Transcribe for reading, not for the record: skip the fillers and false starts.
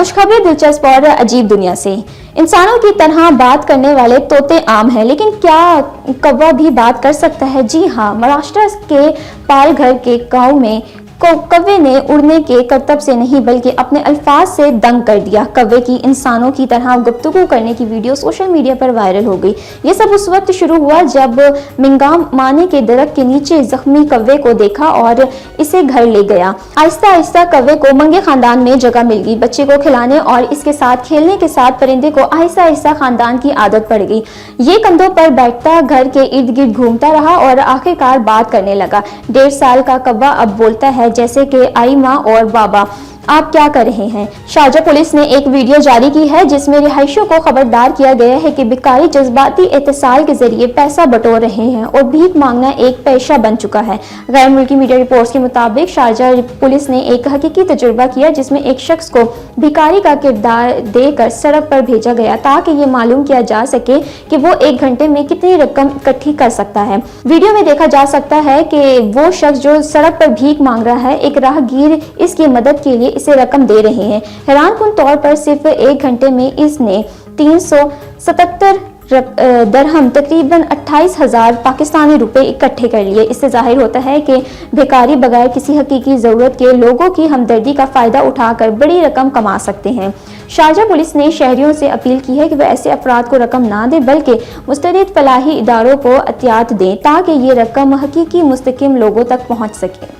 कुछ खबरें दिलचस्प और अजीब दुनिया से। इंसानों की तरह बात करने वाले तोते आम हैं, लेकिन क्या कौवा भी बात कर सकता है? जी हाँ, महाराष्ट्र के पालघर के गांव में कौवे ने उड़ने के करतब से नहीं बल्कि अपने अल्फाज से दंग कर दिया। कौवे की इंसानों की तरह गुफ्तगू करने की वीडियो सोशल मीडिया पर वायरल हो गई। ये सब उस वक्त शुरू हुआ जब मिंगाम माने के दरख्त के नीचे जख्मी कौवे को देखा और इसे घर ले गया। आहिस्ता आहिस्ता कौवे को मंगे खानदान में जगह मिल गई। बच्चे को खिलाने और इसके साथ खेलने के साथ परिंदे को आहिस्ता आहिस्ता खानदान की आदत पड़ गई। ये कंधों पर बैठता, घर के इर्द गिर्द घूमता रहा और आखिरकार बात करने लगा। 1.5 साल का कौवा अब बोलता है जैसे कि आई माँ और बाबा, आप क्या कर रहे हैं। शारजा पुलिस ने एक वीडियो जारी की है जिसमें रिहायशियों को खबरदार किया गया है कि भिखारी जज्बाती इत्तेसाल के जरिए पैसा बटोर रहे हैं और भीख मांगना एक पेशा बन चुका है। गैर मुल्की मीडिया रिपोर्ट्स के मुताबिक शारजा पुलिस ने एक हकीकी तजुर्बा किया जिसमें एक शख्स को भिखारी का किरदार देकर सड़क पर भेजा गया ताकि ये मालूम किया जा सके कि वो 1 घंटे में कितनी रकम इकट्ठी कर सकता है। वीडियो में देखा जा सकता है कि वो शख्स जो सड़क पर भीख मांग रहा है, एक राहगीर इसकी मदद के लिए इसे रकम दे रहे हैं। हैरानकुन तौर पर सिर्फ 1 घंटे में इसने 377 दरहम तकरीबन 28,000 पाकिस्तानी रुपए इकट्ठे कर लिए। इससे जाहिर होता है कि भिखारी बगैर किसी हकीकी ज़रूरत के लोगों की हमदर्दी का फ़ायदा उठाकर बड़ी रकम कमा सकते हैं। शारजा पुलिस ने शहरियों से अपील की है कि वे ऐसे अफराद को रकम ना दें बल्कि मुस्तरद फलाही इदारों को एहतियात दें ताकि ये रकम हकीकी मुस्तकिम लोगों तक पहुँच सके।